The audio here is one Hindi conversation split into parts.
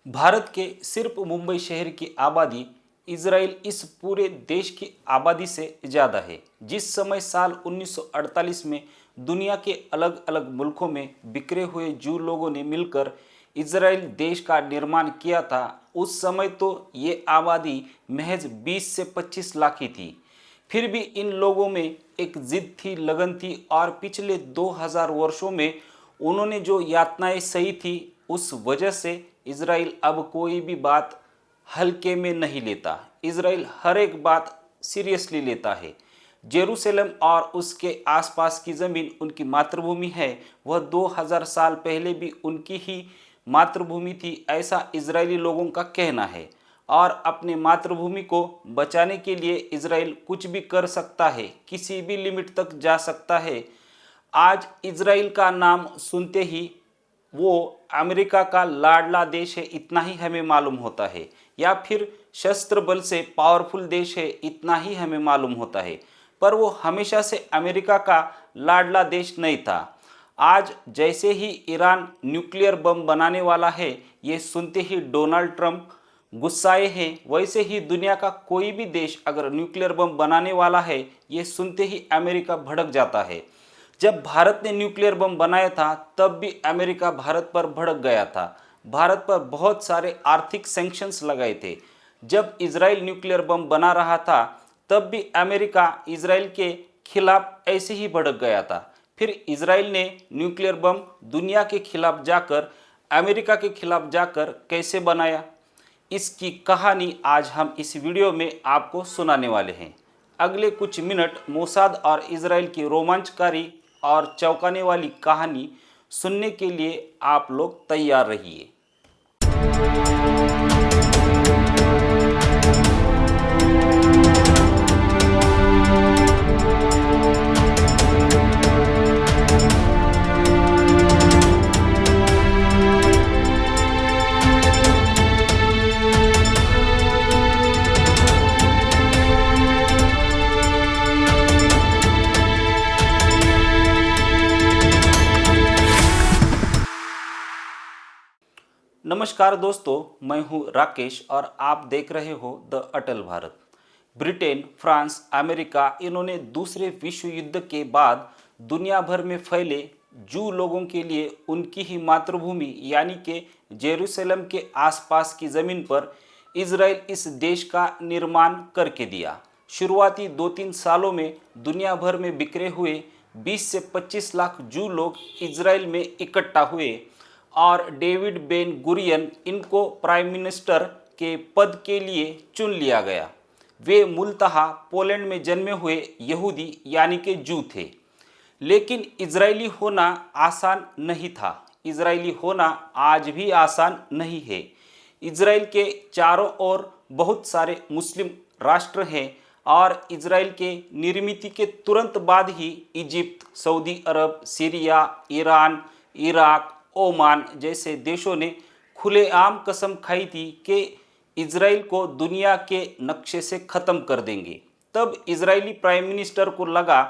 भारत के सिर्फ मुंबई शहर की आबादी इजराइल इस पूरे देश की आबादी से ज़्यादा है। जिस समय साल 1948 में दुनिया के अलग अलग मुल्कों में बिखरे हुए जू लोगों ने मिलकर इजराइल देश का निर्माण किया था, उस समय तो ये आबादी महज 20 से 25 लाख ही थी। फिर भी इन लोगों में एक जिद थी, लगन थी और पिछले 2000 वर्षों में उन्होंने जो यातनाएं सही थी, उस वजह से इजराइल अब कोई भी बात हल्के में नहीं लेता। इजराइल हर एक बात सीरियसली लेता है। जेरूसलम और उसके आसपास की ज़मीन उनकी मातृभूमि है। वह 2000 साल पहले भी उनकी ही मातृभूमि थी, ऐसा इजरायली लोगों का कहना है। और अपने मातृभूमि को बचाने के लिए इजराइल कुछ भी कर सकता है, किसी भी लिमिट तक जा सकता है। आज इजराइल का नाम सुनते ही वो अमेरिका का लाडला देश है इतना ही हमें मालूम होता है, या फिर शस्त्र बल से पावरफुल देश है इतना ही हमें मालूम होता है। पर वो हमेशा से अमेरिका का लाडला देश नहीं था। आज जैसे ही ईरान न्यूक्लियर बम बनाने वाला है, ये सुनते ही डोनाल्ड ट्रंप गुस्साए हैं, वैसे ही दुनिया का कोई भी देश अगर न्यूक्लियर बम बनाने वाला है, ये सुनते ही अमेरिका भड़क जाता है। जब भारत ने न्यूक्लियर बम बनाया था, तब भी अमेरिका भारत पर भड़क गया था। भारत पर बहुत सारे आर्थिक सैंक्शंस लगाए थे। जब इजराइल न्यूक्लियर बम बना रहा था, तब भी अमेरिका इजराइल के खिलाफ ऐसे ही भड़क गया था। फिर इजराइल ने न्यूक्लियर बम दुनिया के खिलाफ जाकर, अमेरिका के खिलाफ जाकर कैसे बनाया, इसकी कहानी आज हम इस वीडियो में आपको सुनाने वाले हैं। अगले कुछ मिनट मोसाद और इजराइल की रोमांचकारी और चौंकाने वाली कहानी सुनने के लिए आप लोग तैयार रहिए। नमस्कार दोस्तों, मैं हूं राकेश और आप देख रहे हो the Atal Bharat. Britain, France, America, इन्होंने दूसरे विश्व युद्ध के बाद दुनिया भर में फैले जू लोगों के लिए उनकी ही मातृभूमि यानी कि जेरूसलम के आसपास की ज़मीन पर इजराइल इस देश का निर्माण करके दिया। शुरुआती 2-3 सालों में दुनिया भर में बिखरे हुए 20 से 25 लाख जू लोग इजराइल में इकट्ठा हुए और डेविड बेन गुरियन इनको प्राइम मिनिस्टर के पद के लिए चुन लिया गया। वे मूलतः पोलैंड में जन्मे हुए यहूदी यानी कि जू थे। लेकिन इजरायली होना आसान नहीं था। इजरायली होना आज भी आसान नहीं है। इजराइल के चारों ओर बहुत सारे मुस्लिम राष्ट्र हैं और इजराइल के निर्मित के तुरंत बाद ही इजिप्ट, सऊदी अरब, सीरिया, ईरान, इराक, ओमान जैसे देशों ने खुलेआम कसम खाई थी कि इजराइल को दुनिया के नक्शे से ख़त्म कर देंगे। तब इजरायली प्राइम मिनिस्टर को लगा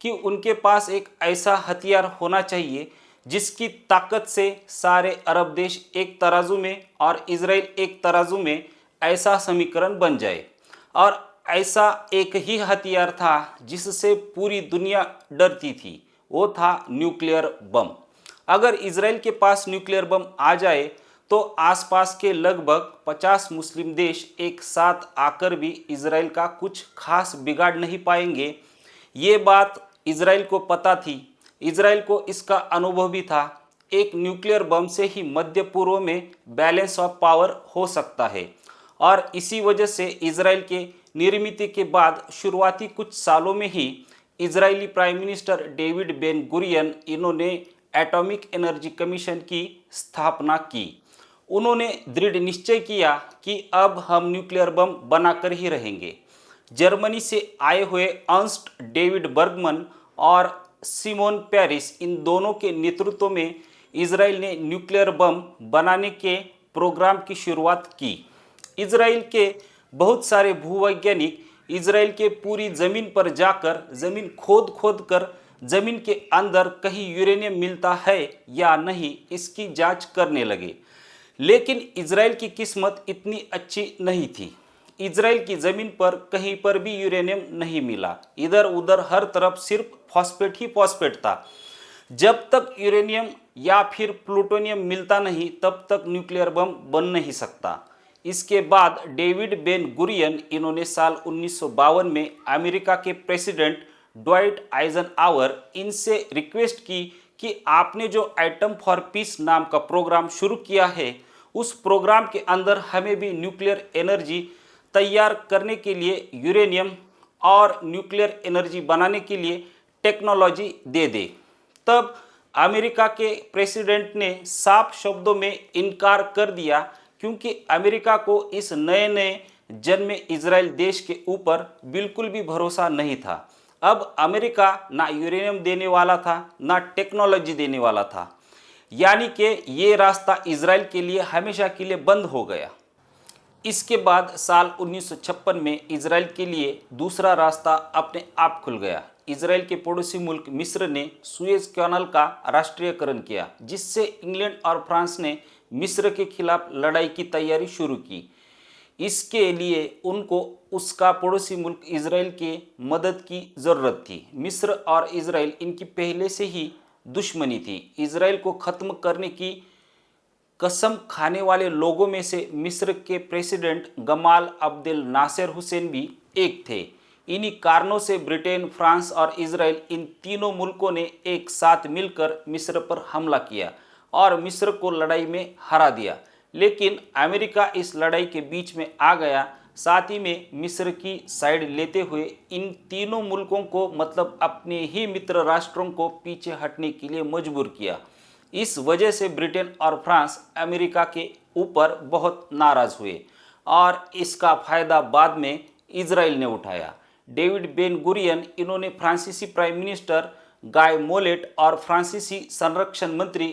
कि उनके पास एक ऐसा हथियार होना चाहिए जिसकी ताकत से सारे अरब देश एक तराजू में और इजराइल एक तराजू में ऐसा समीकरण बन जाए। और ऐसा एक ही हथियार था जिससे पूरी दुनिया डरती थी, वो था न्यूक्लियर बम। अगर इजराइल के पास न्यूक्लियर बम आ जाए तो आसपास के लगभग 50 मुस्लिम देश एक साथ आकर भी इजराइल का कुछ खास बिगाड़ नहीं पाएंगे। ये बात इजराइल को पता थी। इजराइल को इसका अनुभव भी था। एक न्यूक्लियर बम से ही मध्य पूर्व में बैलेंस ऑफ पावर हो सकता है। और इसी वजह से इजराइल के निर्मित के बाद शुरुआती कुछ सालों में ही Israeli prime minister David Ben Gurion इन्होंने एटॉमिक एनर्जी कमीशन की स्थापना की। उन्होंने दृढ़ निश्चय किया कि अब हम न्यूक्लियर बम बनाकर ही रहेंगे। जर्मनी से आए हुए अर्न्स्ट डेविड बर्गमन और सिमोन पेरिस, इन दोनों के नेतृत्व में इजराइल ने न्यूक्लियर बम बनाने के प्रोग्राम की शुरुआत की। इजराइल के बहुत सारे भूवैज्ञानिक इजराइल के पूरी ज़मीन पर जाकर ज़मीन खोद कर ज़मीन के अंदर कहीं यूरेनियम मिलता है या नहीं इसकी जांच करने लगे। लेकिन इजराइल की किस्मत इतनी अच्छी नहीं थी। इजराइल की ज़मीन पर कहीं पर भी यूरेनियम नहीं मिला। इधर उधर हर तरफ सिर्फ फॉस्फेट ही फॉस्फेट था। जब तक यूरेनियम या फिर प्लूटोनियम मिलता नहीं तब तक न्यूक्लियर बम बन नहीं सकता। इसके बाद डेविड बेन गुरियन इन्होंने साल 1952 में अमेरिका के प्रेसिडेंट ड्वाइट आइजनहावर इनसे रिक्वेस्ट की कि आपने जो आइटम फॉर पीस नाम का प्रोग्राम शुरू किया है, उस प्रोग्राम के अंदर हमें भी न्यूक्लियर एनर्जी तैयार करने के लिए यूरेनियम और न्यूक्लियर एनर्जी बनाने के लिए टेक्नोलॉजी दे दे। तब अमेरिका के प्रेसिडेंट ने साफ शब्दों में इनकार कर दिया, क्योंकि अमेरिका को इस नए नए जन्मे इजराइल देश के ऊपर बिल्कुल भी भरोसा नहीं था। अब अमेरिका ना यूरेनियम देने वाला था, ना टेक्नोलॉजी देने वाला था। यानी कि ये रास्ता इजराइल के लिए हमेशा के लिए बंद हो गया। इसके बाद साल 1956 में इजराइल के लिए दूसरा रास्ता अपने आप खुल गया। इजराइल के पड़ोसी मुल्क मिस्र ने सुएज कैनाल का राष्ट्रीयकरण किया, जिससे इंग्लैंड और फ्रांस ने मिस्र के खिलाफ लड़ाई की तैयारी शुरू की। इसके लिए उनको उसका पड़ोसी मुल्क इजराइल के मदद की ज़रूरत थी। मिस्र और इजराइल इनकी पहले से ही दुश्मनी थी। इजराइल को ख़त्म करने की कसम खाने वाले लोगों में से मिस्र के president Gamal Abdel Nasser Hussein भी एक थे। इन्हीं कारणों से ब्रिटेन, फ्रांस और इजराइल इन तीनों मुल्कों ने एक साथ मिलकर मिस्र पर हमला किया और मिस्र को लड़ाई में हरा दिया। लेकिन अमेरिका इस लड़ाई के बीच में आ गया, साथ ही में मिस्र की साइड लेते हुए इन तीनों मुल्कों को, मतलब अपने ही मित्र राष्ट्रों को, पीछे हटने के लिए मजबूर किया। इस वजह से ब्रिटेन और फ्रांस अमेरिका के ऊपर बहुत नाराज हुए और इसका फायदा बाद में इजराइल ने उठाया। डेविड बेन गुरियन इन्होंने फ्रांसीसी प्राइम मिनिस्टर गाय मोलेट और फ्रांसीसी संरक्षण मंत्री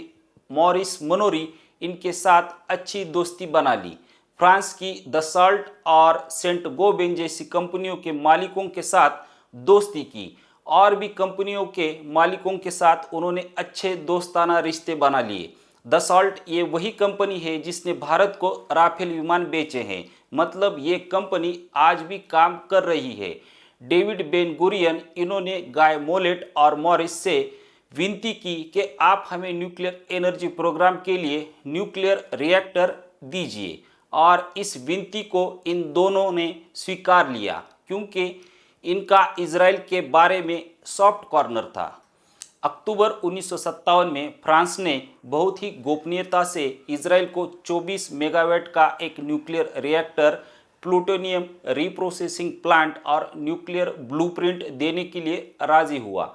मॉरिस मनोरी इनके साथ अच्छी दोस्ती बना ली। फ्रांस की दसाल्ट और सेंट गोबेन जैसी कंपनियों के मालिकों के साथ दोस्ती की और भी कंपनियों के मालिकों के साथ उन्होंने अच्छे दोस्ताना रिश्ते बना लिए। दसाल्ट ये वही कंपनी है जिसने भारत को राफेल विमान बेचे हैं, मतलब ये कंपनी आज भी काम कर रही है। डेविड बेन गुरियन इन्होंने गाय मोलेट और मॉरिस से विनती की कि आप हमें न्यूक्लियर एनर्जी प्रोग्राम के लिए न्यूक्लियर रिएक्टर दीजिए, और इस विनती को इन दोनों ने स्वीकार लिया, क्योंकि इनका इजराइल के बारे में सॉफ्ट कॉर्नर था। अक्टूबर 1957 में फ्रांस ने बहुत ही गोपनीयता से इजराइल को 24 मेगावाट का एक nuclear reactor, plutonium reprocessing plant और न्यूक्लियर ब्लूप्रिंट देने के लिए राजी हुआ।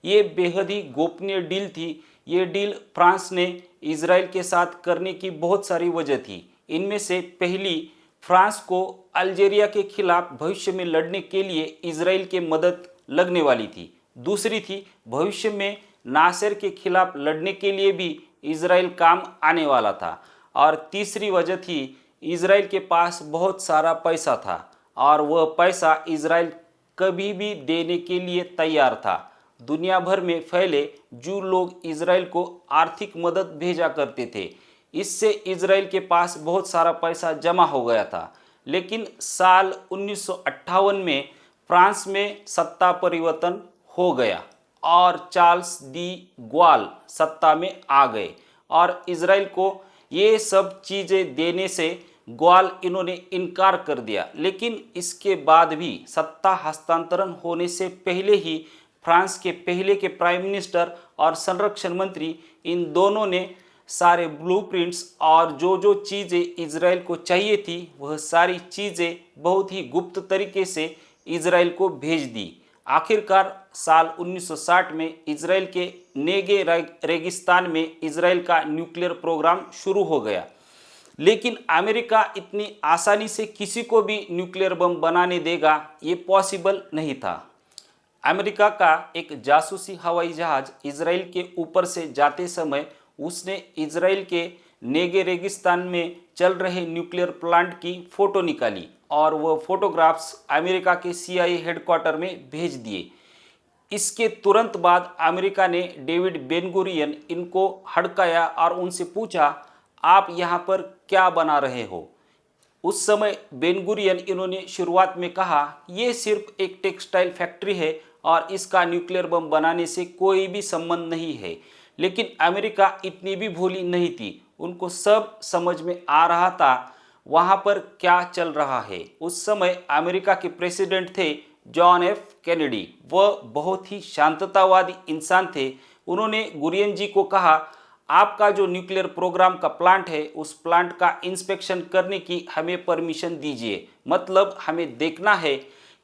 ये बेहद ही गोपनीय डील थी। ये डील फ्रांस ने इजराइल के साथ करने की बहुत सारी वजह थी। इनमें से पहली, फ्रांस को अल्जीरिया के खिलाफ भविष्य में लड़ने के लिए इजराइल की मदद लगने वाली थी। दूसरी थी, भविष्य में नासिर के खिलाफ लड़ने के लिए भी इजराइल काम आने वाला था। और तीसरी वजह थी, इजराइल के पास बहुत सारा पैसा था और वह पैसा इजराइल कभी भी देने के लिए तैयार था। दुनिया भर में फैले जो लोग इजराइल को आर्थिक मदद भेजा करते थे, इससे इजराइल के पास बहुत सारा पैसा जमा हो गया था। लेकिन साल 1958 में फ्रांस में सत्ता परिवर्तन हो गया और चार्ल्स डी गॉल सत्ता में आ गए और इजराइल को ये सब चीज़ें देने से गॉल इन्होंने इनकार कर दिया। लेकिन इसके बाद भी सत्ता हस्तांतरण होने से पहले ही फ्रांस के पहले के प्राइम मिनिस्टर और संरक्षण मंत्री इन दोनों ने सारे ब्लूप्रिंट्स और जो चीज़ें इजराइल को चाहिए थी वह सारी चीज़ें बहुत ही गुप्त तरीके से इजराइल को भेज दी। आखिरकार साल 1960 में इजराइल के नेगे रेगिस्तान में इजराइल का न्यूक्लियर प्रोग्राम शुरू हो गया। लेकिन अमेरिका इतनी आसानी से किसी को भी न्यूक्लियर बम बनाने देगा, ये पॉसिबल नहीं था। अमेरिका का एक जासूसी हवाई जहाज़ इजराइल के ऊपर से जाते समय उसने इजराइल के नेगे रेगिस्तान में चल रहे न्यूक्लियर प्लांट की फ़ोटो निकाली और वह फोटोग्राफ्स अमेरिका के CIA हेडक्वार्टर में भेज दिए। इसके तुरंत बाद अमेरिका ने डेविड बेन गुरियन इनको हड़काया और उनसे पूछा, आप यहाँ पर क्या बना रहे हो। उस समय बेन गुरियन इन्होंने शुरुआत में कहा ये सिर्फ एक टेक्सटाइल फैक्ट्री है और इसका न्यूक्लियर बम बनाने से कोई भी संबंध नहीं है। लेकिन अमेरिका इतनी भी भोली नहीं थी, उनको सब समझ में आ रहा था वहाँ पर क्या चल रहा है। उस समय अमेरिका के प्रेसिडेंट थे जॉन एफ कैनेडी। वह बहुत ही शांततावादी इंसान थे। उन्होंने गुरियन जी को कहा आपका जो न्यूक्लियर प्रोग्राम का प्लांट है उस प्लांट का इंस्पेक्शन करने की हमें परमिशन दीजिए। मतलब हमें देखना है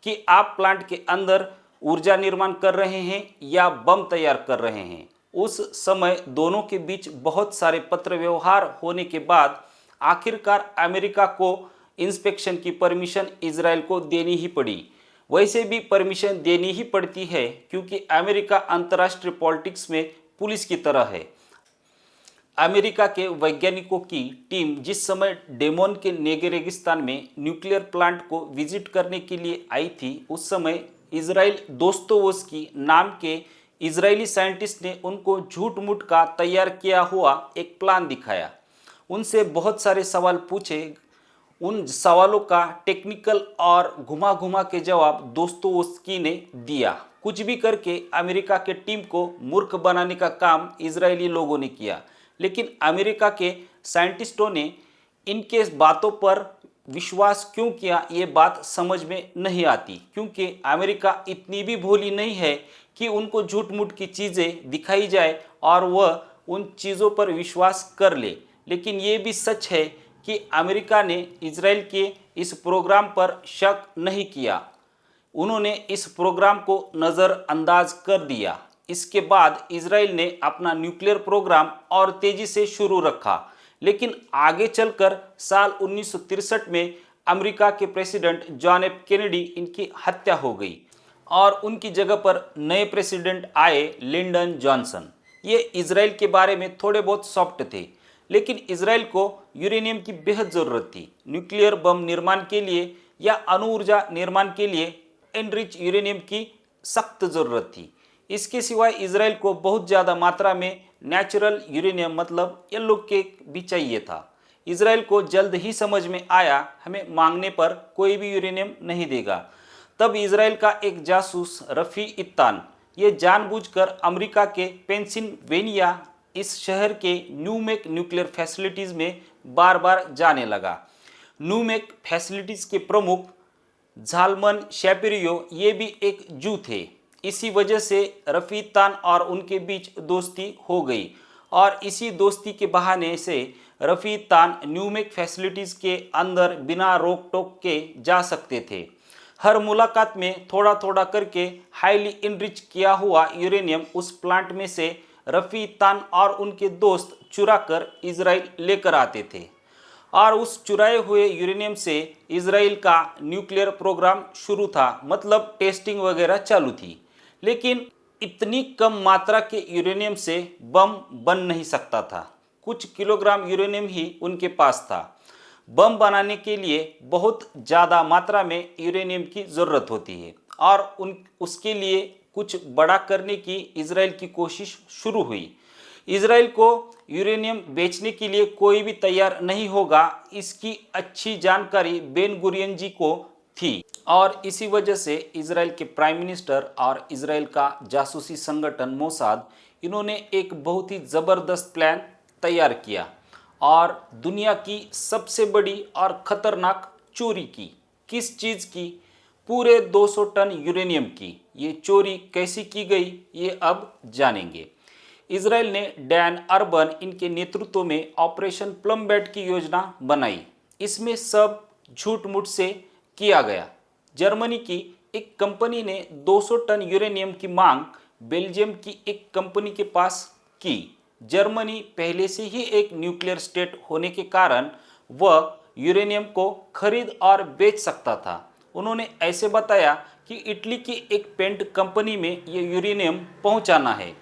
कि आप प्लांट के अंदर ऊर्जा निर्माण कर रहे हैं या बम तैयार कर रहे हैं। उस समय दोनों के बीच बहुत सारे पत्र व्यवहार होने के बाद आखिरकार अमेरिका को इंस्पेक्शन की परमिशन इजराइल को देनी ही पड़ी। वैसे भी परमिशन देनी ही पड़ती है क्योंकि अमेरिका अंतर्राष्ट्रीय पॉलिटिक्स में पुलिस की तरह है। अमेरिका के वैज्ञानिकों की टीम जिस समय डेमोन के नेगे रेगिस्तान में न्यूक्लियर प्लांट को विजिट करने के लिए आई थी, उस समय इजराइल दोस्तोवस्की नाम के इजरायली साइंटिस्ट ने उनको झूठ मूठ का तैयार किया हुआ एक प्लान दिखाया। उनसे बहुत सारे सवाल पूछे। उन सवालों का टेक्निकल और घुमा घुमा के जवाब दोस्तोवस्की ने दिया। कुछ भी करके अमेरिका के टीम को मूर्ख बनाने का काम इजरायली लोगों ने किया। लेकिन अमेरिका के साइंटिस्टों ने इनके बातों पर विश्वास क्यों किया ये बात समझ में नहीं आती, क्योंकि अमेरिका इतनी भी भोली नहीं है कि उनको झूठ मूठ की चीज़ें दिखाई जाए और वह उन चीज़ों पर विश्वास कर ले। लेकिन ये भी सच है कि अमेरिका ने इजराइल के इस प्रोग्राम पर शक नहीं किया। उन्होंने इस प्रोग्राम को नज़रअंदाज कर दिया। इसके बाद इजराइल ने अपना न्यूक्लियर प्रोग्राम और तेजी से शुरू रखा। लेकिन आगे चलकर साल 1963 में अमेरिका के प्रेसिडेंट जॉन एफ कैनेडी इनकी हत्या हो गई और उनकी जगह पर नए प्रेसिडेंट आए लिंडन जॉनसन। ये इजराइल के बारे में थोड़े बहुत सॉफ्ट थे, लेकिन इजराइल को यूरेनियम की बेहद ज़रूरत थी। न्यूक्लियर बम निर्माण के लिए या अणु ऊर्जा निर्माण के लिए एनरिच यूरेनियम की सख्त ज़रूरत थी। इसके सिवाय इजराइल को बहुत ज़्यादा मात्रा में नेचुरल यूरेनियम मतलब येलो केक भी चाहिए था। इजराइल को जल्द ही समझ में आया हमें मांगने पर कोई भी यूरेनियम नहीं देगा। तब इजराइल का एक जासूस रफ़ी इत्तान ये जानबूझकर अमेरिका के पेंसिल्वेनिया इस शहर के न्यूमेक न्यूक्लियर फैसिलिटीज़ में बार बार जाने लगा। न्यूमेक फैसिलिटीज़ के प्रमुख झालमन शैपिरियो ये भी एक जू थे। इसी वजह से रफ़ी तान और उनके बीच दोस्ती हो गई और इसी दोस्ती के बहाने से रफ़ी तान न्यूमेक फैसिलिटीज़ के अंदर बिना रोक टोक के जा सकते थे। हर मुलाकात में थोड़ा थोड़ा करके हाईली इनरिच किया हुआ यूरेनियम उस प्लांट में से रफ़ी तान और उनके दोस्त चुरा कर इजराइल लेकर आते थे और उस चुराए हुए यूरेनियम से इजराइल का न्यूक्लियर प्रोग्राम शुरू था, मतलब टेस्टिंग वगैरह चालू थी। लेकिन इतनी कम मात्रा के यूरेनियम से बम बन नहीं सकता था। कुछ किलोग्राम यूरेनियम ही उनके पास था। बम बनाने के लिए बहुत ज़्यादा मात्रा में यूरेनियम की ज़रूरत होती है और उसके लिए कुछ बड़ा करने की इजराइल की कोशिश शुरू हुई। इजराइल को यूरेनियम बेचने के लिए कोई भी तैयार नहीं होगा, इसकी अच्छी जानकारी बेन गुरियन जी को थी और इसी वजह से इजराइल के प्राइम मिनिस्टर और इजराइल का जासूसी संगठन मोसाद इन्होंने एक बहुत ही ज़बरदस्त प्लान तैयार किया और दुनिया की सबसे बड़ी और ख़तरनाक चोरी की। किस चीज़ की? पूरे 200 टन यूरेनियम की। ये चोरी कैसी की गई ये अब जानेंगे। इजराइल ने डैन अर्बन इनके नेतृत्व में ऑपरेशन प्लम बैट की योजना बनाई। इसमें सब झूठ मूठ से किया गया। जर्मनी की एक कंपनी ने 200 टन यूरेनियम की मांग बेल्जियम की एक कंपनी के पास की। जर्मनी पहले से ही एक न्यूक्लियर स्टेट होने के कारण वह यूरेनियम को खरीद और बेच सकता था। उन्होंने ऐसे बताया कि इटली की एक पेंट कंपनी में ये यूरेनियम पहुंचाना है।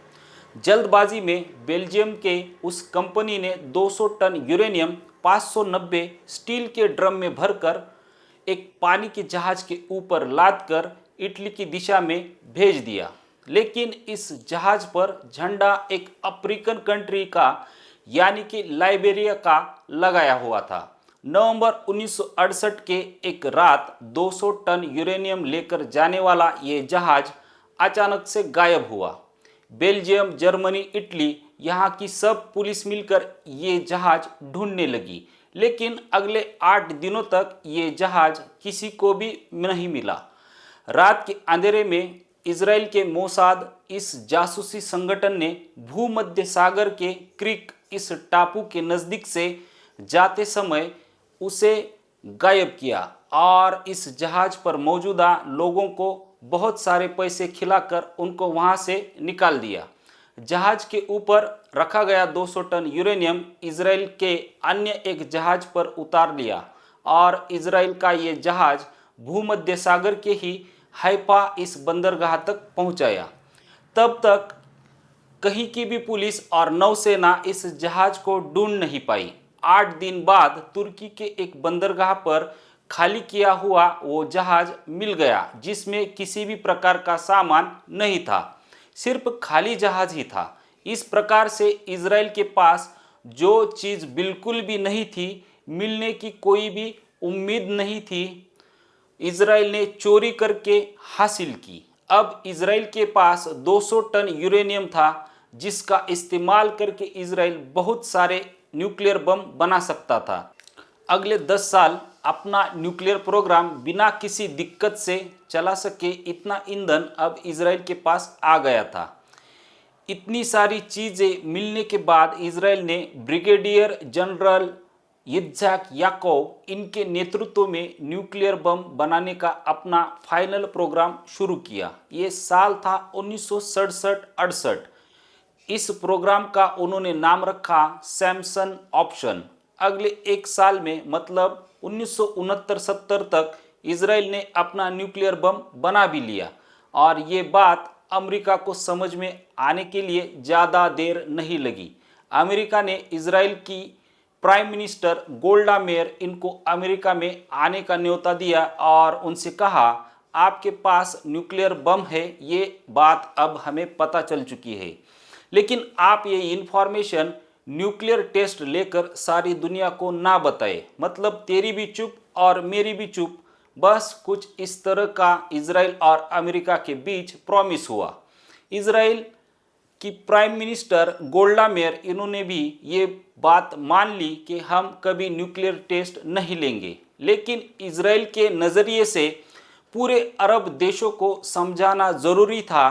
जल्दबाजी में बेल्जियम के उस कंपनी ने 200 टन यूरेनियम 590 स्टील के ड्रम में भरकर एक पानी के जहाज के ऊपर लादकर इटली की दिशा में भेज दिया। लेकिन इस जहाज पर झंडा एक अफ्रीकन कंट्री का यानी कि लाइबेरिया का लगाया हुआ था। नवंबर 1968 के एक रात 200 टन यूरेनियम लेकर जाने वाला ये जहाज अचानक से गायब हुआ। बेल्जियम, जर्मनी, इटली, यहाँ की सब पुलिस मिलकर ये जहाज ढूंढने लगी, लेकिन अगले 8 दिनों तक ये जहाज किसी को भी नहीं मिला। रात के अंधेरे में इजराइल के मोसाद, इस जासूसी संगठन ने भूमध्य सागर के क्रीक, इस टापू के नज़दीक से जाते समय उसे गायब किया और इस जहाज पर मौजूदा लोगों को बहुत सारे पैसे खिलाकर उनको वहां से निकाल दिया। जहाज के ऊपर रखा गया 200 टन यूरेनियम इजराइल के अन्य एक जहाज पर उतार लिया और इजराइल का ये जहाज भूमध्य सागर के ही हैफा इस बंदरगाह तक पहुंचाया। तब तक कहीं की भी पुलिस और नौसेना इस जहाज को ढूंढ नहीं पाई। 8 दिन बाद तुर्की के एक बंदरगाह पर खाली किया हुआ वो जहाज मिल गया, जिसमें किसी भी प्रकार का सामान नहीं था, सिर्फ खाली जहाज ही था। इस प्रकार से इजराइल के पास जो चीज़ बिल्कुल भी नहीं थी, मिलने की कोई भी उम्मीद नहीं थी, इजराइल ने चोरी करके हासिल की। अब इजराइल के पास 200 टन यूरेनियम था, जिसका इस्तेमाल करके इजराइल बहुत सारे न्यूक्लियर बम बना सकता था। अगले 10 साल अपना न्यूक्लियर प्रोग्राम बिना किसी दिक्कत से चला सके, इतना ईंधन अब इजराइल के पास आ गया था। इतनी सारी चीज़ें मिलने के बाद इजराइल ने ब्रिगेडियर जनरल यित्ज़हाक याकोव इनके नेतृत्व में न्यूक्लियर बम बनाने का अपना फाइनल प्रोग्राम शुरू किया। ये साल था 1967-68। इस प्रोग्राम का उन्होंने नाम रखा सैमसन ऑप्शन। अगले एक साल में मतलब 1969-70 तक इजराइल ने अपना न्यूक्लियर बम बना भी लिया और ये बात अमेरिका को समझ में आने के लिए ज़्यादा देर नहीं लगी। अमेरिका ने इजराइल की प्राइम मिनिस्टर गोल्डा मेयर इनको अमेरिका में आने का न्योता दिया और उनसे कहा, आपके पास न्यूक्लियर बम है, ये बात अब हमें पता चल चुकी है, लेकिन आप ये इन्फॉर्मेशन न्यूक्लियर टेस्ट लेकर सारी दुनिया को ना बताए, मतलब तेरी भी चुप और मेरी भी चुप। बस कुछ इस तरह का इजराइल और अमेरिका के बीच प्रॉमिस हुआ। इजराइल की प्राइम मिनिस्टर गोल्डा मेयर इन्होंने भी ये बात मान ली कि हम कभी न्यूक्लियर टेस्ट नहीं लेंगे, लेकिन इजराइल के नज़रिए से पूरे अरब देशों को समझाना ज़रूरी था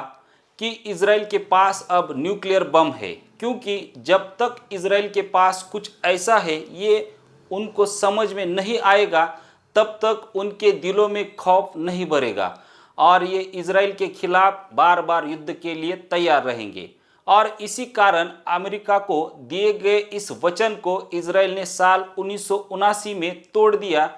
कि इजराइल के पास अब न्यूक्लियर बम है, क्योंकि जब तक इजराइल के पास कुछ ऐसा है ये उनको समझ में नहीं आएगा, तब तक उनके दिलों में खौफ नहीं भरेगा और ये इजराइल के खिलाफ बार बार युद्ध के लिए तैयार रहेंगे। और इसी कारण अमेरिका को दिए गए इस वचन को इजराइल ने साल 1979 में तोड़ दिया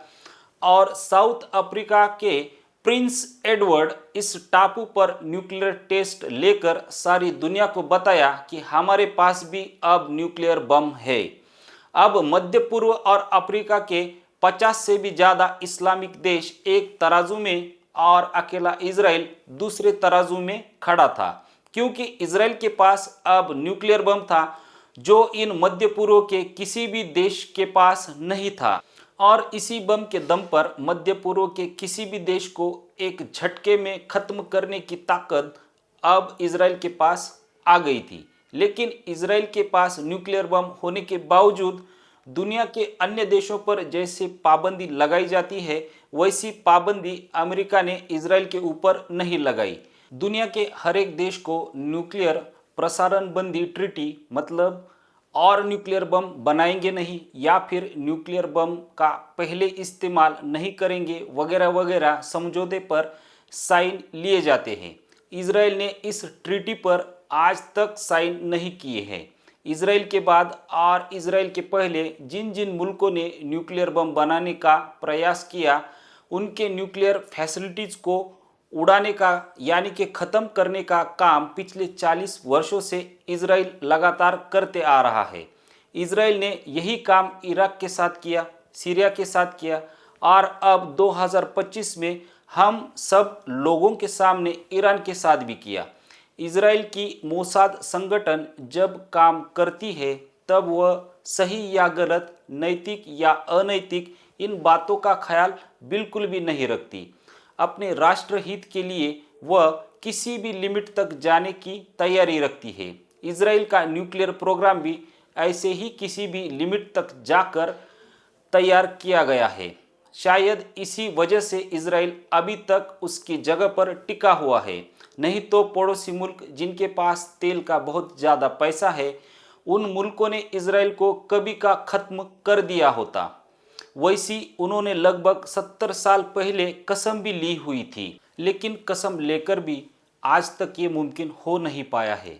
और साउथ अफ्रीका के प्रिंस एडवर्ड इस टापू पर न्यूक्लियर टेस्ट लेकर सारी दुनिया को बताया कि हमारे पास भी अब न्यूक्लियर बम है। अब मध्य पूर्व और अफ्रीका के 50 से भी ज़्यादा इस्लामिक देश एक तराजू में और अकेला इजराइल दूसरे तराजू में खड़ा था, क्योंकि इजराइल के पास अब न्यूक्लियर बम था जो इन मध्य पूर्व के किसी भी देश के पास नहीं था। और इसी बम के दम पर मध्य पूर्व के किसी भी देश को एक झटके में खत्म करने की ताकत अब इजराइल के पास आ गई थी। लेकिन इजराइल के पास न्यूक्लियर बम होने के बावजूद दुनिया के अन्य देशों पर जैसे पाबंदी लगाई जाती है, वैसी पाबंदी अमेरिका ने इजराइल के ऊपर नहीं लगाई। दुनिया के हर एक देश को न्यूक्लियर प्रसारण बंदी ट्रीटी, मतलब और न्यूक्लियर बम बनाएंगे नहीं या फिर न्यूक्लियर बम का पहले इस्तेमाल नहीं करेंगे वगैरह वगैरह समझौते पर साइन लिए जाते हैं। इजराइल ने इस ट्रीटी पर आज तक साइन नहीं किए हैं। इजराइल के बाद और इजराइल के पहले जिन जिन मुल्कों ने न्यूक्लियर बम बनाने का प्रयास किया, उनके न्यूक्लियर फैसिलिटीज़ को उड़ाने का यानी कि ख़त्म करने का काम पिछले 40 वर्षों से इजराइल लगातार करते आ रहा है। इजराइल ने यही काम इराक के साथ किया, सीरिया के साथ किया और अब 2025 में हम सब लोगों के सामने ईरान के साथ भी किया। इजराइल की मोसाद संगठन जब काम करती है तब वह सही या गलत, नैतिक या अनैतिक इन बातों का ख्याल बिल्कुल भी नहीं रखती। अपने राष्ट्र हित के लिए वह किसी भी लिमिट तक जाने की तैयारी रखती है। इजराइल का न्यूक्लियर प्रोग्राम भी ऐसे ही किसी भी लिमिट तक जाकर तैयार किया गया है। शायद इसी वजह से इजराइल अभी तक उसकी जगह पर टिका हुआ है। नहीं तो पड़ोसी मुल्क जिनके पास तेल का बहुत ज़्यादा पैसा है, उन मुल्कों ने इजराइल को कभी का खत्म कर दिया होता। वैसी उन्होंने लगभग 70 साल पहले कसम भी ली हुई थी, लेकिन कसम लेकर भी आज तक ये मुमकिन हो नहीं पाया है।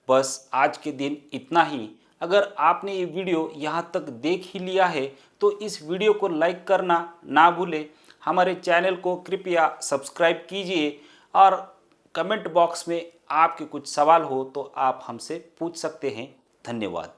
बस आज के दिन इतना ही। अगर आपने ये वीडियो यहाँ तक देख ही लिया है तो इस वीडियो को लाइक करना ना भूलें। हमारे चैनल को कृपया सब्सक्राइब कीजिए और कमेंट बॉक्स में आपके कुछ सवाल हो तो आप हमसे पूछ सकते हैं। धन्यवाद।